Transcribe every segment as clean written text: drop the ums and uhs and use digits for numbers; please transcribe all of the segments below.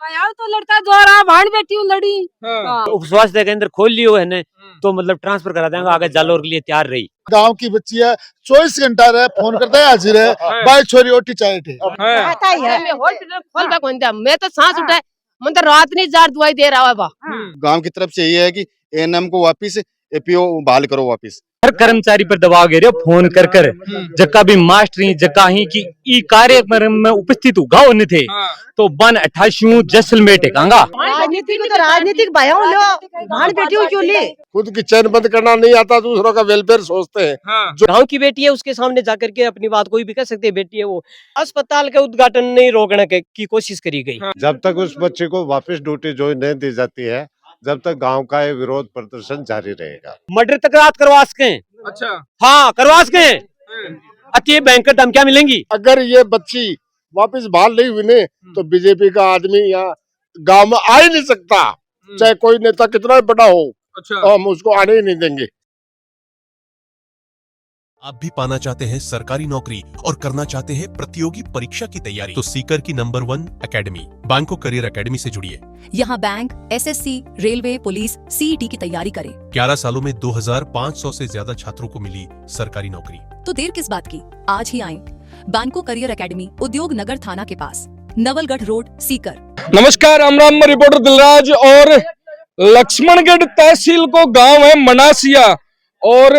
तो लड़का जो रहा भाण बेटी हूँ लड़ी। उप स्वास्थ्य केंद्र खोल लियो है ने तो मतलब ट्रांसफर करा देंगे आगे जालोर के लिए तैयार रही। गांव की बच्ची है 24 घंटा रहे फोन करता है हाजिर है बाई छोरी ओटी चाहे थे। मैं तो सांस उठाए मन तो रात नहीं जार दवाई दे रहा है बा। गांव की तरफ से ये है कि एएनएम को वापिस एपीओ बहाल करो वापिस। हर कर्मचारी पर दबाव घेरे फोन कर कर जक्का भी मास्टरी जक्का ही की ई कार्यक्रम में उपस्थित होगा उन्हें थे तो बन 28 जैसलमेर टेकांगा। राजनीतिक भया भाण बेटी हूँ क्यों ले खुद की चैन बंद करना नहीं आता दूसरों का वेलफेयर सोचते हैं। जो गांव की बेटी है उसके सामने जाकर के अपनी बात कोई भी कह सकते है। बेटी है वो अस्पताल के उद्घाटन नहीं रोकने की कोशिश करी गई। जब तक उस बच्चे को वापस ड्यूटी जो नहीं दी जाती है जब तक गांव का ये विरोध प्रदर्शन जारी रहेगा। मर्डर तक रात करवा सके। अच्छा हाँ करवा सके। अच्छी बैंक धमकियां मिलेंगी। अगर ये बच्ची वापस बहाल नहीं हुई ने तो बीजेपी का आदमी यहाँ गांव में आ ही नहीं सकता, चाहे कोई नेता कितना भी बड़ा हो। अच्छा हम उसको आने ही नहीं देंगे। आप भी पाना चाहते हैं सरकारी नौकरी और करना चाहते हैं प्रतियोगी परीक्षा की तैयारी तो सीकर की नंबर 1 एकेडमी बैंको करियर एकेडमी से जुड़िए। यहाँ bank, SSC, railway, police, CET की तैयारी करें। 11 सालों में 2500 से ज्यादा छात्रों को मिली सरकारी नौकरी। तो देर किस बात की, आज ही आएं। बैंको करियर एकेडमी, उद्योग नगर थाना के पास, नवलगढ़ रोड, सीकर। नमस्कार, राम राम। मैं रिपोर्टर दिलराज और लक्ष्मणगढ़ तहसील को गांव है मनासिया और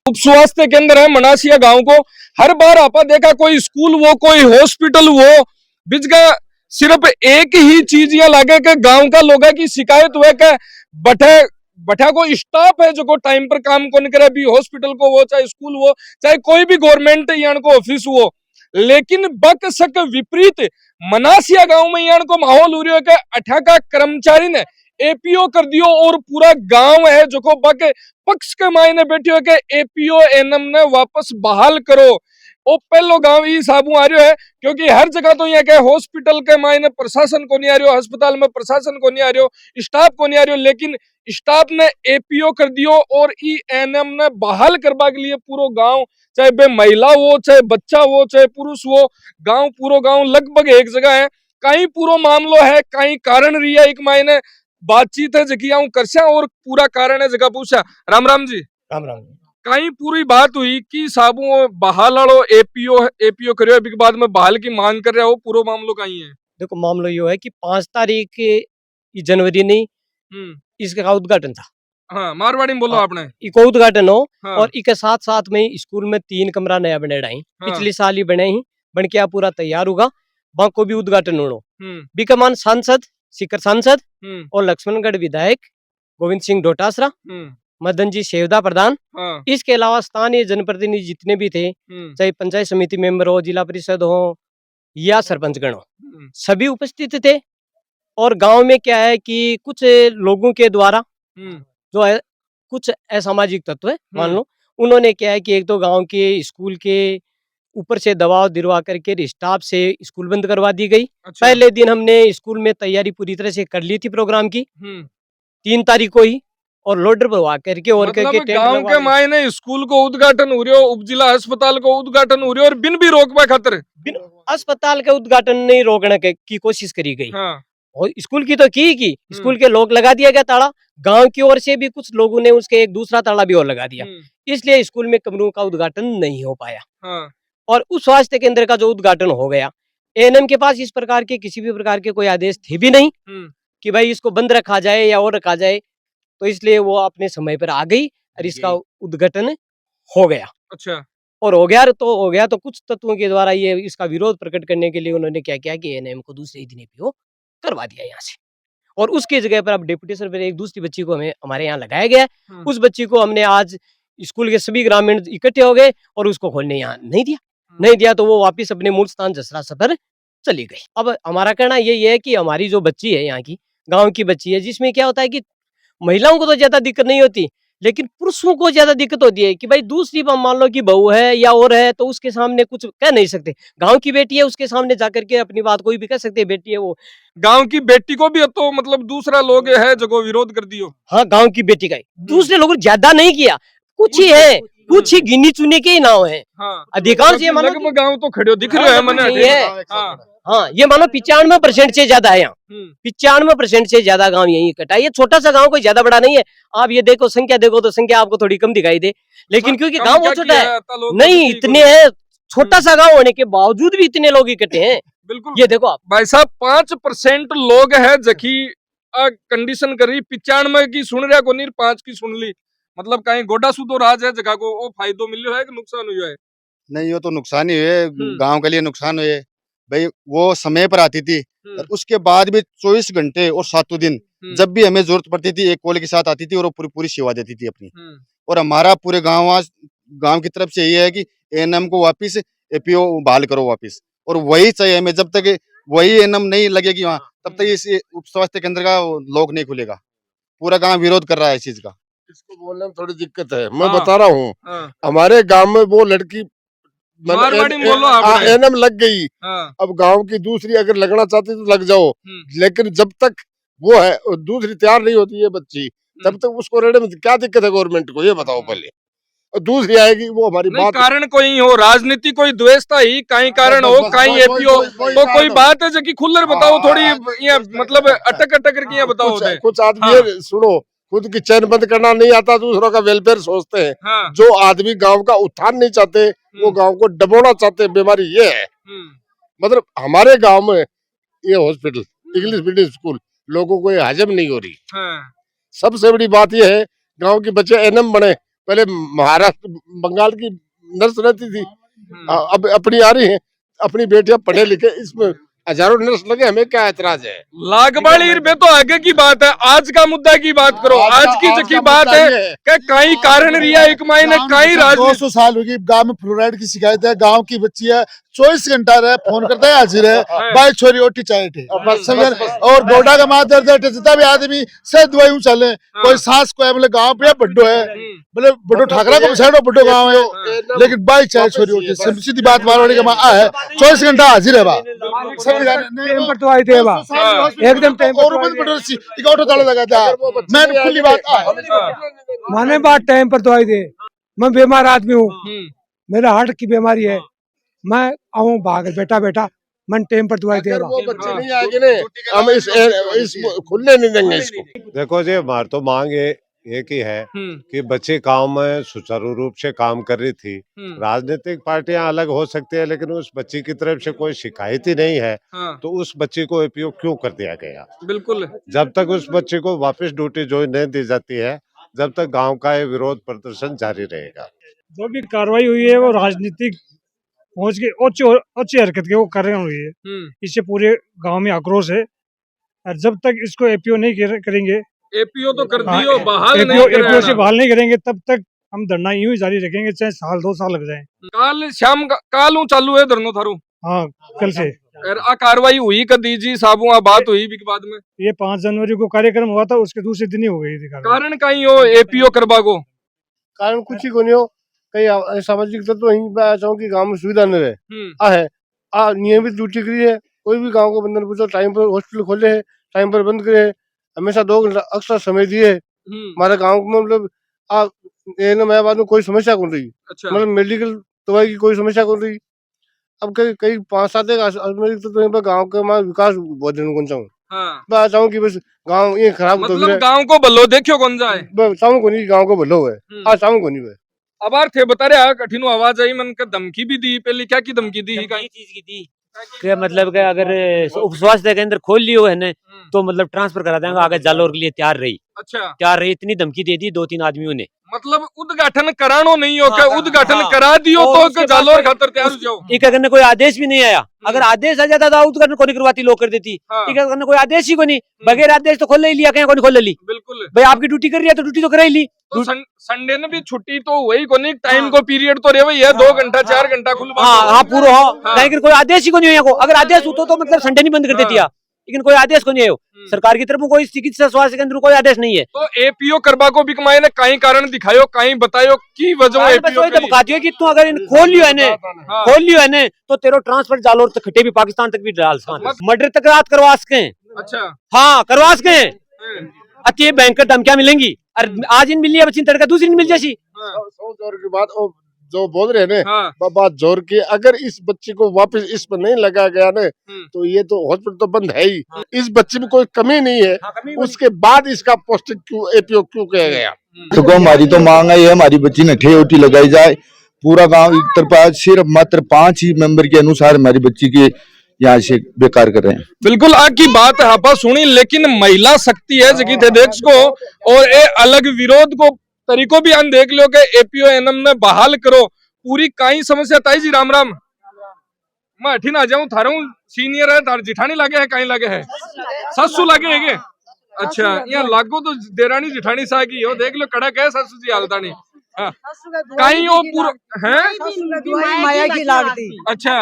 उप स्वास्थ्य केंद्र है मनासिया गांव को। हर बार आपा देखा कोई स्कूल वो कोई हॉस्पिटल वो बिजगा सिर्फ एक ही चीज ये लगे कि गांव का लोगों की शिकायत हुए कि बठा को स्टाफ है जो को टाइम पर काम को नहीं करे, भी हॉस्पिटल को वो चाहे स्कूल वो चाहे कोई भी गवर्नमेंट यान को ऑफिस हो। लेकिन बक सक विपरीत मनासिया गांव में यान को माहौल हो रहा है कि अठा का कर्मचारी ने एपीओ कर दियो और पूरा गांव है जो को बक पक्ष के मायने बैठे हो के एपीओ एनएम ने वापस बहाल करो। ओ पहलो गांव ही साबू आ रहा है क्योंकि हर जगह तो यहाँ के हॉस्पिटल के मायने प्रशासन को नहीं आ रहा, अस्पताल में प्रशासन को नहीं आ रहा, स्टाफ को नहीं आ रहा, लेकिन स्टाफ ने एपीओ कर दियो और ई एनएम ने बहाल करवा के लिए पूरा गांव, चाहे बे महिला हो चाहे बच्चा हो चाहे पुरुष हो, गांव पूरा गांव लगभग एक जगह है। कहीं पूरा मामलो है कहीं कारण रिया एक मायने बातचीत है जगह करसा और पूरा कारण है जगह पूछा। राम राम जी। राम राम। कहीं पूरी बात हुई कि साबू बहाल एपीओ करियो के बाद में बहाल की मांग कर रहे हो, पूरा मामलो कहीं है। देखो मामलो ये है कि 5 तारीख जनवरी नहीं इसका उद्घाटन था। हाँ मारवाड़ी में बोलो आपने इको उद्घाटन हो। हाँ। और इके साथ साथ में स्कूल में 3 कमरा नया बने रही। हाँ। पिछले साल ही बने ही बन के पूरा तैयार होगा। वहां को भी उद्घाटन होनो। बिकमान सांसद सीकर सांसद और लक्ष्मणगढ़ विधायक गोविंद सिंह डोटासरा, मदन जी शेवदा प्रधान, इसके अलावा स्थानीय जनप्रतिनिधि जितने भी थे, चाहे पंचायत समिति मेंबर हो, जिला परिषद हो या सरपंचगण हो, सभी उपस्थित थे। और गांव में क्या है कि कुछ लोगों के द्वारा जो है कुछ असामाजिक तत्व है मान लो, उन्होंने क्या है कि एक तो गांव के स्कूल के ऊपर से दबाव दिलवा करके स्टाफ से स्कूल बंद करवा दी गई। अच्छा। पहले दिन हमने स्कूल में तैयारी पूरी तरह से कर ली थी प्रोग्राम की 3 तारीख को ही, और लोडर पर करके और मतलब करके गांव के मायने स्कूल को उद्घाटन हो रहा, उप जिला अस्पताल को उद्घाटन हो रहा और बिन भी रोकवा खातर अस्पताल का उद्घाटन नहीं रोकने की कोशिश करी गई। हाँ। और स्कूल की तो की स्कूल के लोग लगा दिया गया ताला, गांव की ओर से भी कुछ लोगों ने उसके एक दूसरा ताला भी और लगा दिया, इसलिए स्कूल में कमरों का उद्घाटन नहीं हो पाया। हाँ। और उस स्वास्थ्य केंद्र का जो उद्घाटन हो गया, एएनएम के पास इस प्रकार के किसी भी प्रकार के कोई आदेश थे भी नहीं कि भाई इसको बंद रखा जाए या और रखा जाए, तो इसलिए वो अपने समय पर आ गई और इसका उद्घाटन हो गया। अच्छा। और हो गया तो कुछ तत्वों के द्वारा ये इसका विरोध प्रकट करने के लिए उन्होंने क्या किया कि एएनएम को दूसरे दिन एपीओ करवा दिया यहाँ से, और उसकी जगह पर अब डेपुटेशन पर एक दूसरी बच्ची को हमारे यहाँ लगाया गया। उस बच्ची को हमने आज स्कूल के सभी ग्रामीण इकट्ठे हो गए और उसको खोलने यहाँ नहीं दिया तो वो वापिस अपने मूल स्थान जसरा सफर चली गई। अब हमारा कहना ये है कि हमारी जो बच्ची है यहाँ की गांव की बच्ची है, जिसमें क्या होता है कि महिलाओं को तो ज्यादा दिक्कत नहीं होती, लेकिन पुरुषों को ज्यादा दिक्कत होती है कि भाई दूसरी मान लो कि बहू है या और है तो उसके सामने कुछ कह नहीं सकते। गांव की बेटी है उसके सामने जाकर के अपनी बात कोई भी कह सकते हैं, बेटी है वो। गांव की बेटी को भी तो मतलब दूसरा लोग है जो विरोध कर दियो। हाँ गांव की बेटी का दूसरे लोगों ज्यादा नहीं किया, कुछ ही है, कुछ ही गिनी चुने के ही नाव है। हाँ। अधिकांश ये गांव तो खड़े दिख रहे हैं। हाँ, ये मानो 95% से ज्यादा है यहाँ। 95% से ज्यादा गांव यही इकट्ठा है। ये छोटा सा गांव कोई ज्यादा बड़ा नहीं है। आप ये देखो संख्या देखो तो संख्या आपको थोड़ी कम दिखाई दे, लेकिन क्योंकि गांव बहुत छोटा है, नहीं इतने है, छोटा सा गांव होने के बावजूद भी इतने लोग इकट्ठे हैं। बिल्कुल, ये देखो आप भाई साहब 5% लोग है जखी कंडीशन करी 95 की सुन रहा को नहीं 5 की सुन ली, मतलब कहीं गोडा सुधो राज है जगह को वो फायदो मिलो है कि नुकसान हुआ है? नहीं, वो तो नुकसान ही हुए, गांव के लिए नुकसान हुए भाई। वो समय पर आती थी और उसके बाद भी 24 घंटे और 7 दिन जब भी हमें जरूरत पड़ती थी एक कॉल के साथ आती थी और वो पूरी पूरी सेवा देती थी अपनी। और हमारा पूरे गांव की तरफ से ये है कि एएनएम को वापस एपीओ बहाल करो वापस, और वही चाहिए हमें। जब तक वही एएनएम नहीं लगेगी वहाँ तब तक इस उप स्वास्थ्य केंद्र का लोग नहीं खुलेगा। पूरा गांव विरोध कर रहा है इस चीज का। इसको बोलने में थोड़ी दिक्कत है, मैं बता रहा हूँ। हमारे गांव में वो लड़की एएनएम लग गई, अब गांव की दूसरी अगर लगना चाहती तो लग जाओ, लेकिन जब तक वो है दूसरी तैयार नहीं होती है बच्ची, तब तक उसको रहने में क्या दिक्कत है गवर्नमेंट को, ये बताओ पहले। और दूसरी आएगी वो हमारी बात, कारण कोई हो राजनीति कोई द्वेषता ही कहीं कारण हो कहीं एपीओ तो कोई बात है जो कि खुलर बताओ थोड़ी, ये मतलब अटक करके बताओ। कुछ आदमी सुनो, खुद की चैन बंद करना नहीं आता, दूसरों का वेलफेयर सोचते हैं। हाँ। जो आदमी गांव का उत्थान नहीं चाहते वो गांव को डबोना चाहते हैं, बीमारी ये है। मतलब हमारे गांव में ये हॉस्पिटल इंग्लिश मीडियम स्कूल लोगों को ये हजम नहीं हो रही। सबसे बड़ी बात ये है गांव के बच्चे एएनएम बने, पहले महाराष्ट्र बंगाल की नर्स रहती थी, अब अपनी आ रही है, अपनी बेटियां पढ़े लिखे, इसमें हजारों नर्स लगे, हमें क्या ऐतराज है? लागबाड़ी रुपए तो आगे की बात है, आज का मुद्दा की बात करो। आज की बात है कि कई कारण रिया एक महीने कई 200 साल होगी गांव में फ्लोराइड की शिकायत है, गांव की बच्ची है 24 घंटा रहे फोन करता है हाजिर है, बाई छोरी ओटी चाहे और गोडा का माधर जितना भी आदमी से दवाई चले, कोई सास को है मतलब गाँव पे बड्डो है, मतलब बड्डो ठाकरा को बसाड़ो बड्डो गाँव है, लेकिन बाई चाहे छोरी ओटी सीधी बात मारवाड़ी का माँ है 24 घंटा हाजिर है बा तो आई थे एकदम टाइम माने बात टाइम पर तो आई थे। मैं बीमार आदमी हूँ, मेरा हार्ट की बीमारी है, मैं आऊँ भाग बेटा मन टाइम पर दवाई दे रहा हूँ। बच्चे नहीं आएंगे ने, हम इस खुलने नहीं देंगे इसको। देखो जी, हमारी तो मांग एक ही है कि बच्चे गांव में सुचारू रूप से काम कर रही थी। राजनीतिक पार्टियां अलग हो सकती है, लेकिन उस बच्ची की तरफ से कोई शिकायत ही नहीं है, तो उस बच्ची को एपीओ क्यों कर दिया गया? बिल्कुल, जब तक उस बच्चे को वापस ड्यूटी ज्वाइन नहीं दी जाती है, जब तक गांव का ये विरोध प्रदर्शन जारी रहेगा। जो भी कार्रवाई हुई है वो राजनीतिक पहुंच के अच्छी हरकत के वो कर रहे हुई है, इससे पूरे गांव में आक्रोश है। और जब तक इसको एपीओ नहीं करेंगे, एपीओ तो कर दियो, बहाल नहीं एपीओ से बहाल नहीं करेंगे, तब तक हम धरना यूं ही जारी रखेंगे, चाहे साल 2 साल लग जाए। काल शाम कालू चालू है धरनो थारू? हाँ, कल से। कार्रवाई हुई कदी जी साबू बात हुई भी बाद में? ये 5 जनवरी को कार्यक्रम हुआ था, उसके दूसरे दिन ही हो गई थी। कारण कहीं हो एपीओ करवा को? कारण कुछ ही को नहीं हो, कई सामाजिक तत्व की गाँव में सुविधा न रहे, नियमित ड्यूटी करी है, कोई भी गाँव को बंधन पूछो टाइम पर हॉस्पिटल खोले है, टाइम पर बंद करे है, हमेशा 2 घंटा अक्सर समय दिए। हमारे गांव में मतलब में कोई समस्या कौन रही, मतलब मेडिकल दवाई की कोई समस्या कौन रही। अब कई 5-7 तो गाँव का विकास बहुत कौन चाहूँ, मैं चाहूँ कि बस गाँव ये खराब मतलब गाँव को भलो देखियो कौन जाए, चाहूँ को नहीं गाँव को भलो है, आज चाहूँ को नहीं है। अब थे बता रहे कठिन आवाज आई, मन का धमकी भी दी, पहले क्या की धमकी दी? चीज की दी कि मतलब कि अगर उप स्वास्थ्य केंद्र खोल लियो है ना, तो मतलब ट्रांसफर करा देंगे, आगे जालोर के लिए तैयार रही। अच्छा, तैयार रही, इतनी धमकी दे दी 2-3 आदमियों ने। मतलब उद्घाटन करानो नहीं हो क्या? उद्घाटन करा दियो तो जालोर खातर तैयार हो जाओ। एक करने कोई आदेश भी नहीं आया, अगर आदेश आ जाता था उद्घाटन को नहीं करवाती, लोग कर देती। करने कोई आदेश ही को नहीं, बगैर आदेश तो खोल ही लिया, कहीं को नहीं खोल ली। बिल्कुल भाई, आपकी ड्यूटी कर रही है तो ड्यूटी तो करा ही ली। तो संडे ने भी छुट्टी तो वही को नहीं, टाइम को पीरियड तो रहे है 2 घंटा 4 घंटा खुल। हाँ पूरा हो, लेकिन कोई आदेश ही को नहीं है। अगर आदेश होता तो मतलब संडे नहीं बंद कर देती, लेकिन कोई आदेश को नहीं है। सरकार की तरफ कोई चिकित्सा स्वास्थ्य केंद्र कोई आदेश नहीं है। तो एपीओ करवा को भी कमाए ने कहीं कारण दिखायो, कहीं बतायो की वजह एपीओ कि तू अगर खोल लियो है ने तो तेरो ट्रांसफर जालोर तक खटे भी पाकिस्तान तक भी डाल मर्डर तक रात करवा सके। अच्छा, हाँ करवा सके। अति भयंकर धमकियां मिलेंगी, और आज इन मिली है बच्ची तड़का दूसरी मिल जासी। 100 की बात जो बोल रहे हैं हाँ। ना बात जोर की, अगर इस बच्चे को वापस इस पर नहीं लगा गया ना तो ये तो हॉस्पिटल तो बंद है ही। इस बच्चे में कोई कमी नहीं है, उसके बाद इसका पोस्टिंग क्यों एपीओ क्यों किया गया? तो हमारी तो मांग है हमारी बच्ची ने ठेठी लगाई जाए। पूरा गांव एक तरफा सिर्फ मात्र 5 ही मेंबर के अनुसार हमारी बच्ची की यहाँ से बेकार कर रहे हैं। बिल्कुल आपकी बात आपा सुनी, लेकिन महिला शक्ति है जगी थे देश को, और ये अलग विरोध को तरीको भी अन देख लो कि एपीओ एनएम ने बहाल करो। पूरी काई समस्या ताई जी राम राम। मैं अठी ना जाऊं, थारू सीनियर है, थार जिठानी लागे है, काई लागे है, ससु लागे है के? अच्छा, यहाँ लागो तो देरानी जिठानी सा की हो, देख लो कड़क है ससु जी हालता नहीं। हाँ। काई वो पूरा है माया की लागती। अच्छा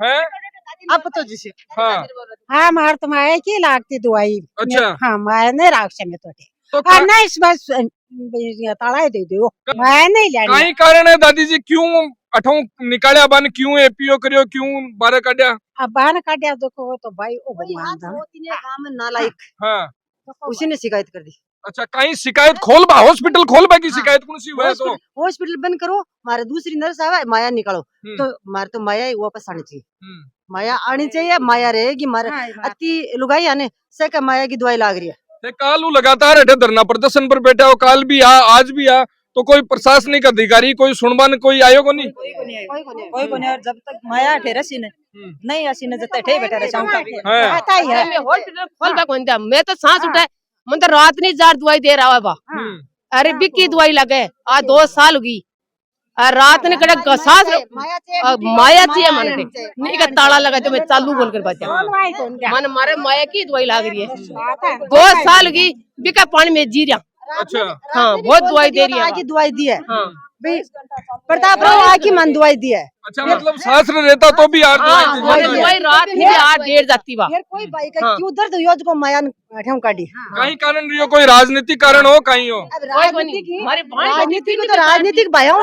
है अब तो जिसे हाँ मार तो माया की लागती दवाई। अच्छा। हाँ माया नहीं राक्ष में तो नहीं इस बस ताला दे दो, माया नहीं लेनी। काई कारण है दादी जी, क्यों अठों निकालिया बन, क्यों एपीओ करियो, क्यों बारे काटिया? अब बाहर काटिया देखो तो भाई ओ भगवान काम में नालायक। हाँ। उसी ने शिकायत कर दी। अच्छा, कहीं शिकायत खोलबा, हॉस्पिटल खोलबा की शिकायत कौन सी हुआ? तो हॉस्पिटल बंद करो, हमारे दूसरी नर्स आवे, माया निकालो, तो हमारे तो माया ही वापस आनी चाहिए। माया आनी चाहिए, माया रहेगी। हमारे अति लुगाई आने से का माया की दवाई लाग रही है। काल लगातार अठे धरना प्रदर्शन पर बैठा हो, काल भी आ आज भी आ, तो कोई प्रशासनिक अधिकारी कोई सुनवान कोई आयो को नहीं? कोई को नहीं। और जब तक माया ठेरसी ने नहीं आसी ने जब ठे बैठे रहे शाम तक आता ही है। हॉस्पिटल खोलबा कोन दा, मैं तो सांस उठाए मन तो रात नहीं जार दवाई दे रहा है बा। अरे बिक्की दवाई लगे आ 2 साल होगी, रात ने कड़क सांस माया चाहिए मन नहीं का ताला लगा तो मैं चालू बोल कर बचा मन मारे माया की दवाई लाग रही है। 2 साल होगी बिका पानी में जी रहा। अच्छा। हाँ बहुत दवाई दे रही है, की दवाई दी है। प्रताप राव आकी मन दवाई दी है। अच्छा, मतलब सांस रहता तो भी यार दवाई रात में 8-1:30 जाती बा। कोई भाई का क्यों दर्द योज को माया ठेम काटी। कहीं कारण रियो, कोई राजनीतिक कारण हो कहीं हो? राजनीतिक तो राजनीतिक भाई लो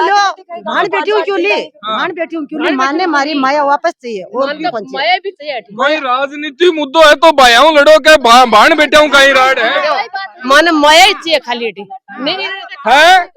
भाण बेटियों क्यों ली, भाण बेटियों क्यों ली, माने मारी माया वापस चाहिए। और माया भी चाहिए। कोई राजनीतिक मुद्दों है तो भाइयों लड़ो के भाण बेटियों कहीं राड है, मन माया ही चाहिए खाली नहीं है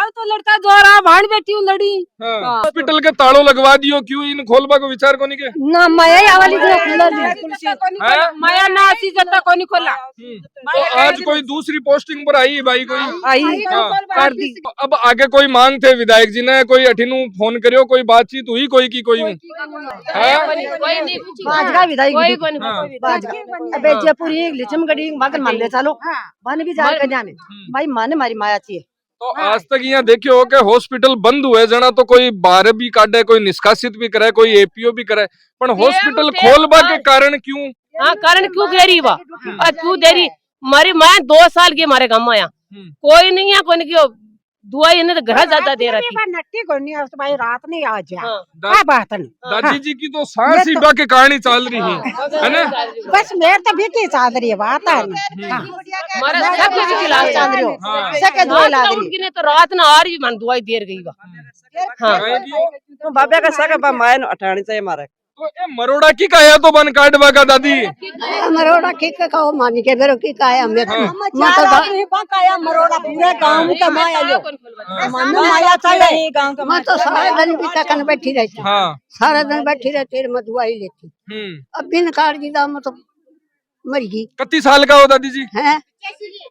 तो लड़का जो रहा भाण बेटी लड़ी। हॉस्पिटल के तालों लगवा दियो, क्यों इन खोलबा को विचार कोनी के? ना माया वाली जो खोला माया ना आसी जता कोनी खोला। तो आज कोई दूसरी पोस्टिंग पर आई भाई, कोई आई कर दी। अब आगे कोई मांग थे विधायक जी ने, कोई अठिनू फोन करियो, कोई बातचीत हुई कोई की कोई जयपुरी लिचमगढ़ी मगर मान ले चलो मन भी जा कर जाने भाई माने मारी माया चाहिए। तो आज तक यहाँ देखियो हो कि हॉस्पिटल बंद हुए जना, तो कोई बाहर भी काटे, कोई निष्कासित भी करे, कोई एपीओ भी करे, पर हॉस्पिटल खोलबा के कारण क्यों? हाँ कारण क्यों दे रही बा, क्यों दे रही? हमारी माँ 2 साल की हमारे गाँव आया, कोई नहीं है, कोई नहीं दुआई इन्हें घर ज्यादा दे रही थी। नट्टी को नहीं भाई रात नहीं आ जा बात नहीं। दादी जी की तो सांस ही के कहानी चल रही है ना, बस मेरे तो भी की चल रही है बात है ना। तो रात ना आ रही मन दवाई देर गई बा। हाँ बाबा का सगा माया अठानी चाहिए मारे। तो ए मरोड़ा की काया तो बन काटवा का दादी, मरोड़ा की का मानी के बेरो की काया मैं तो काया मरोड़ा पूरे गांव का माया लो मन माया चाहिए गांव का। मैं तो सारा दिन भी तकन बैठी रहती। हां सारा दिन बैठी रहती मैं दवाई लेती। अब बिन कार्ड की दाम तो मर गई। कितनी साल का हो दादी जी? हैं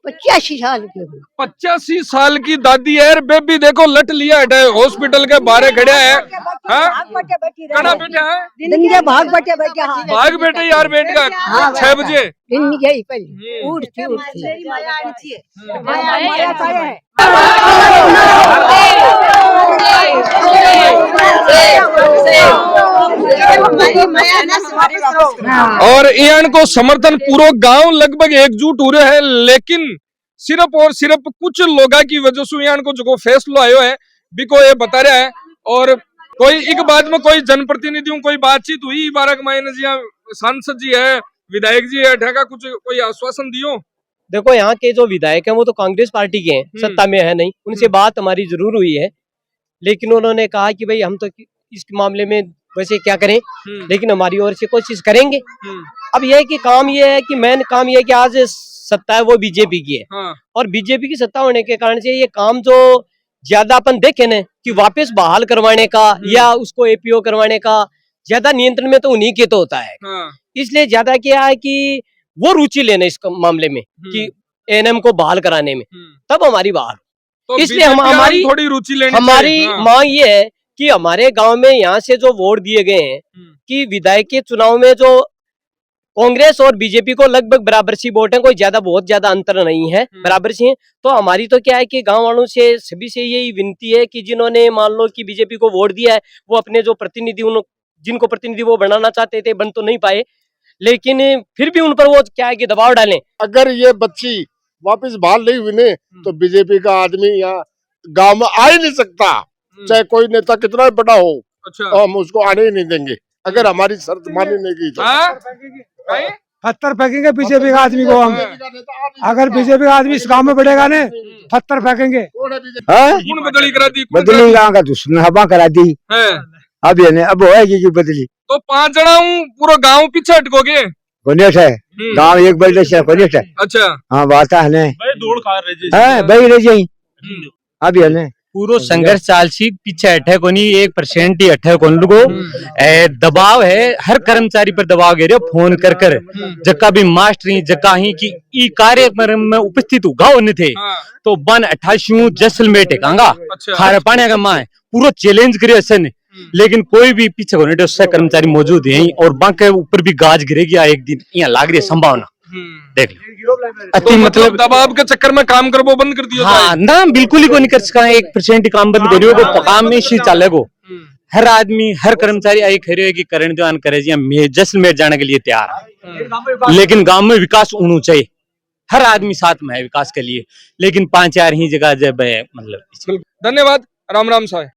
85 साल की। 85 साल की दादी है। बेबी देखो लट लिया है, हॉस्पिटल के बाहर खड़ा है। कड़ा बैठा है दिन के भाग बैठे बैठे भाग बैठे यार, बैठ का 6 बजे दिन गई पहले उठती और इन को समर्थन पूरा गांव लगभग एकजुट हो रहे है, लेकिन सिर्फ और सिर्फ कुछ लोगों की वजह से इन को जो फैसला आयो है बिको ये बता रहा है। और कोई एक बाद में कोई जनप्रतिनिधियों कोई बातचीत हुई बारक मायने जी, सांसद जी है, विधायक जी है, ढाका कुछ कोई आश्वासन दियो? देखो यहाँ के जो विधायक हैं वो तो कांग्रेस पार्टी के हैं, सत्ता में है नहीं, उनसे बात हमारी जरूर हुई है, लेकिन उन्होंने कहा कि भाई हम तो इस मामले में वैसे क्या करें, लेकिन हमारी ओर से कोशिश करेंगे। अब यह कि काम ये है कि मेन काम ये है कि आज सत्ता है वो बीजेपी की है, और बीजेपी की सत्ता होने के कारण से ये काम जो ज्यादा अपन देखे न कि वापस बहाल करवाने का या उसको एपीओ करवाने का ज्यादा नियंत्रण में तो उन्हीं के तो होता है। इसलिए ज्यादा क्या है कि वो रुचि लेना इस मामले में कि एएनएम को बहाल कराने में, तब हमारी बहाल। तो इसलिए हमारी थोड़ी रुचि लेनी हमारी चाहिए। हाँ। मांग ये है कि हमारे गांव में यहाँ से जो वोट दिए गए हैं कि विधायक के चुनाव में जो कांग्रेस और बीजेपी को लगभग बराबर सी वोट है, कोई ज्यादा बहुत ज्यादा अंतर नहीं है, बराबर सी है। तो हमारी तो क्या है कि गांव वालों से सभी से यही विनती है कि जिन्होंने मान लो कि बीजेपी को वोट दिया है वो अपने जो प्रतिनिधि जिनको प्रतिनिधि वो बनाना चाहते थे बन तो नहीं पाए, लेकिन फिर भी उन पर वो क्या है कि दबाव डालें। अगर ये बच्ची वापस बहाल नहीं हुई ने तो बीजेपी का आदमी यहाँ गांव में आ ही नहीं सकता, चाहे कोई नेता कितना भी बड़ा हो। अच्छा। तो हम उसको आने ही नहीं देंगे अगर हमारी शर्त मानी नहीं गई तो। पत्थर फेंकेंगे बीजेपी का आदमी को हम, अगर बीजेपी का आदमी इस गांव में बढ़ेगा ने पत्थर फेंकेंगे। कौन बदली करा दी? बदली गाँव का दुश्मन हवा करा दी अब ये अब होएगी की बदली। तो 5 जना पूरा गांव पीछे हटकोगे? कोनेट है गांव एक बल्ले से कोनेट है। अच्छा। हाँ बात है दौड़ खा रह जाई अब ये पूरा संघर्ष चाल सी पीछे हटे कोनी 1% ही हटे कोन को दबाव है, हर कर्मचारी पर दबाव गिरे फोन कर कर जक्का भी मास्टरी जक्का ही की ई कार्यक्रम में उपस्थित होगा उन्हें थे। तो बन 28 जैसलमेर टेकांगा खारे पाने का माँ पूरा चैलेंज करे असन, लेकिन कोई भी पीछे कोने उससे कर्मचारी मौजूद है और बांके ऊपर भी गाज गिरेगी एक दिन, यहाँ लाग रही है संभावना। देख लो तो मतलब दबाव के चक्कर में काम कर वो बंद कर दिया। हाँ ना बिल्कुल ही को नहीं कर सका, 1% ही काम बंद करियो वो काम में ही चलेगो। हर आदमी हर कर्मचारी आई खड़े की करण दीवान करे जी जैसलमेर जाने के लिए तैयार है, लेकिन गांव में विकास होना चाहिए, हर आदमी साथ में है विकास के लिए, लेकिन 5-4 ही जगह जब है मतलब। धन्यवाद। राम राम साहब।